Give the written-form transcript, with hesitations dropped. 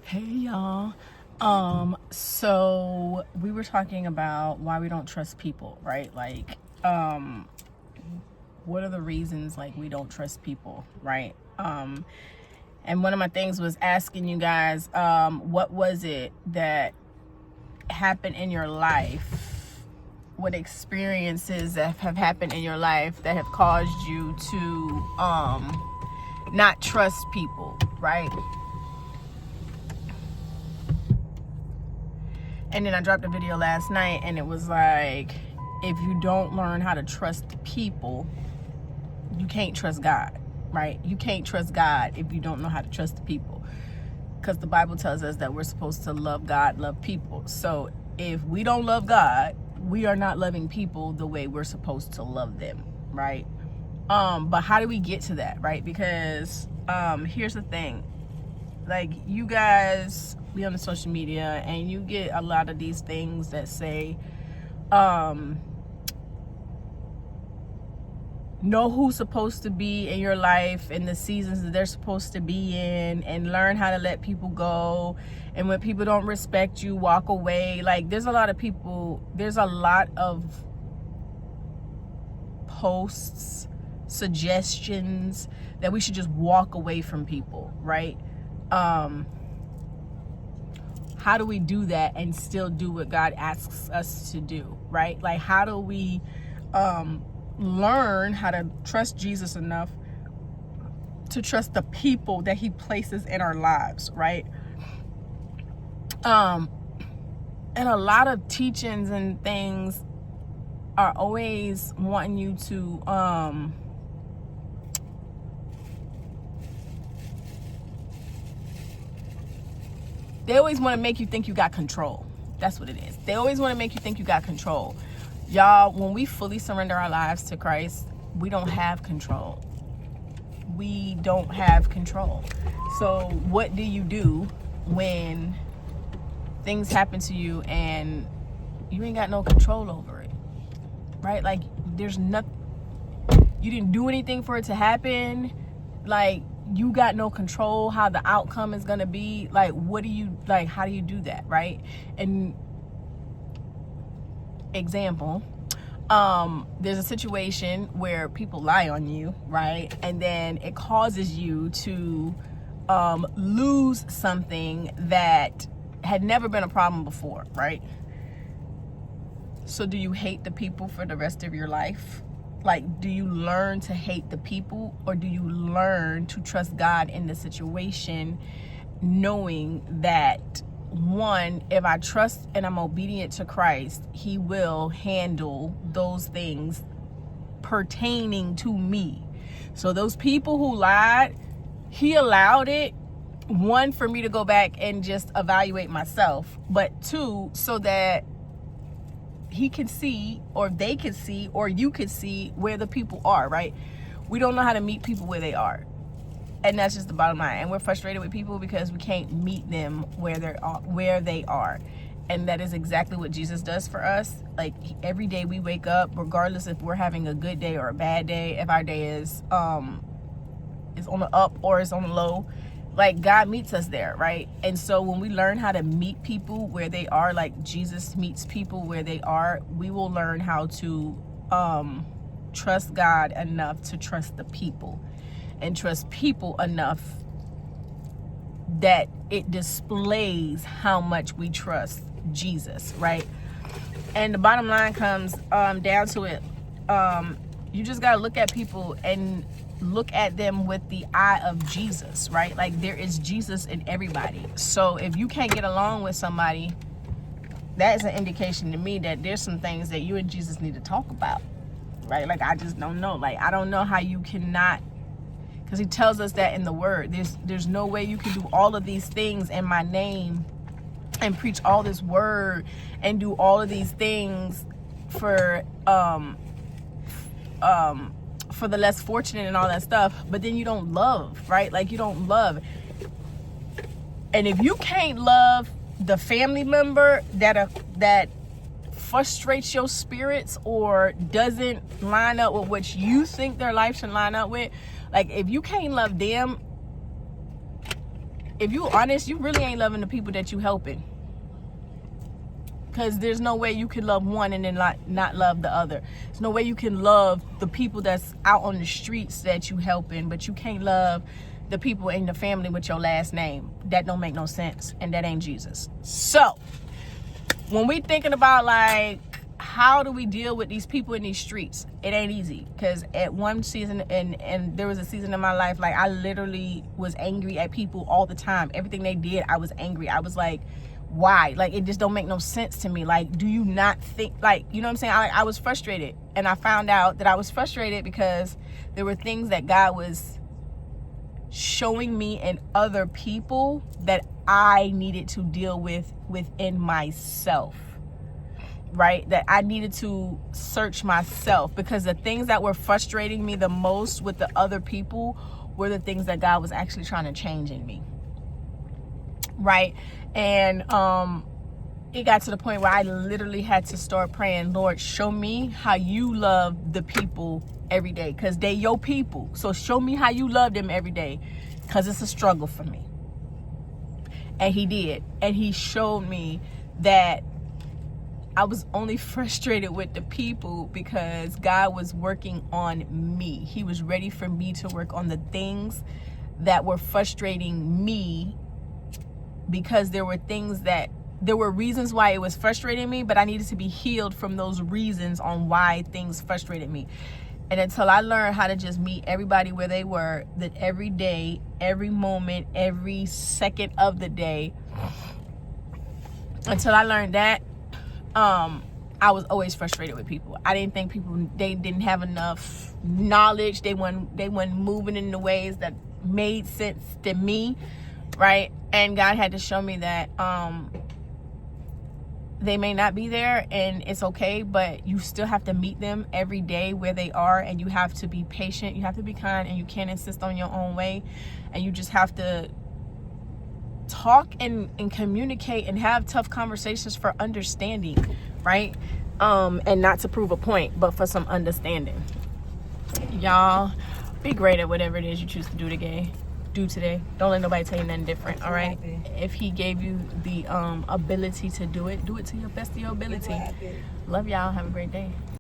Hey y'all. So we were talking about why we don't trust people, right? Like, what are the reasons like we don't trust people, right? And one of my things was asking you guys, what was it that happened in your life? What experiences that have happened in your life that have caused you to not trust people, right? And then I dropped a video last night and it was like, if you don't learn how to trust people, you can't trust God, right? You can't trust God if you don't know how to trust the people. Because the Bible tells us that we're supposed to love God, love people. So if we don't love God, we are not loving people the way we're supposed to love them, right? But how do we get to that, right? Because here's the thing. Like, you guys be on the social media and you get a lot of these things that say know who's supposed to be in your life and the seasons that they're supposed to be in, and learn how to let people go, and when people don't respect you, walk away. Like, there's a lot of posts, suggestions that we should just walk away from people, right? How do we do that and still do what God asks us to do, right? Like, how do we learn how to trust Jesus enough to trust the people that he places in our lives, right? And a lot of teachings and things are always wanting you to they always want to make you think you got control. That's what it is. They always want to make you think you got control. Y'all, when we fully surrender our lives to Christ, we don't have control. We don't have control. So what do you do when things happen to you and you ain't got no control over it, right? Like, there's nothing, you didn't do anything for it to happen. Like, you got no control how the outcome is gonna be. Like, how do you do that, right? And example, there's a situation where people lie on you, right? And then it causes you to lose something that had never been a problem before, right? So do you hate the people for the rest of your life? Like, do you learn to hate the people, or do you learn to trust God in the situation, knowing that, one, if I trust and I'm obedient to Christ, he will handle those things pertaining to me. So those people who lied, he allowed it, one, for me to go back and just evaluate myself, but two, so that he can see, or they can see, or you can see where the people are, right? We don't know how to meet people where they are. And that's just the bottom line. And we're frustrated with people because we can't meet them where they are. And that is exactly what Jesus does for us. Like, every day we wake up, regardless if we're having a good day or a bad day, if our day is on the up or is on the low, like, God meets us there, right? And so when we learn how to meet people where they are, like Jesus meets people where they are, we will learn how to trust God enough to trust the people, and trust people enough that it displays how much we trust Jesus, right? And the bottom line comes down to it. You just gotta look at people and look at them with the eye of Jesus, right? Like, there is Jesus in everybody. So if you can't get along with somebody, that is an indication to me that there's some things that you and Jesus need to talk about, right? Like, I just don't know. Like, I don't know how you cannot, because he tells us that in the word. There's no way you can do all of these things in my name and preach all this word and do all of these things for the less fortunate and all that stuff, but then you don't love, right? Like, you don't love. And if you can't love the family member that frustrates your spirits or doesn't line up with what you think their life should line up with, like, if you can't love them, if you honest, you really ain't loving the people that you helping. Because there's no way you can love one and then not love the other. There's no way you can love the people that's out on the streets that you helping, but you can't love the people in the family with your last name. That don't make no sense, and that ain't Jesus. So when we thinking about like, how do we deal with these people in these streets? It ain't easy, because at one season, and there was a season in my life, like I literally was angry at people all the time. Everything they did, I was angry. I was like, why? Like, it just don't make no sense to me. Like, do you not think, like, you know what I'm saying? I was frustrated, and I found out that I was frustrated because there were things that God was showing me in other people that I needed to deal with within myself, right? That I needed to search myself, because the things that were frustrating me the most with the other people were the things that God was actually trying to change in me, right? And it got to the point where I literally had to start praying, Lord, show me how you love the people every day, because they your people. So show me how you love them every day, because it's a struggle for me. And he did. And he showed me that I was only frustrated with the people because God was working on me. He was ready for me to work on the things that were frustrating me, because there were reasons why it was frustrating me, but I needed to be healed from those reasons on why things frustrated me. And until I learned how to just meet everybody where they were, that every day, every moment, every second of the day, until I learned that, I was always frustrated with people. I didn't think they didn't have enough knowledge. They weren't moving in the ways that made sense to me, right? And God had to show me that they may not be there, and it's okay, but you still have to meet them every day where they are, and you have to be patient, you have to be kind, and you can't insist on your own way, and you just have to talk and communicate and have tough conversations for understanding, right? And not to prove a point, but for some understanding. Y'all, be great at whatever it is you choose to do today. Don't let nobody tell you nothing different. All right, if he gave you the ability to do it to your best of your ability. Love y'all. Have a great day.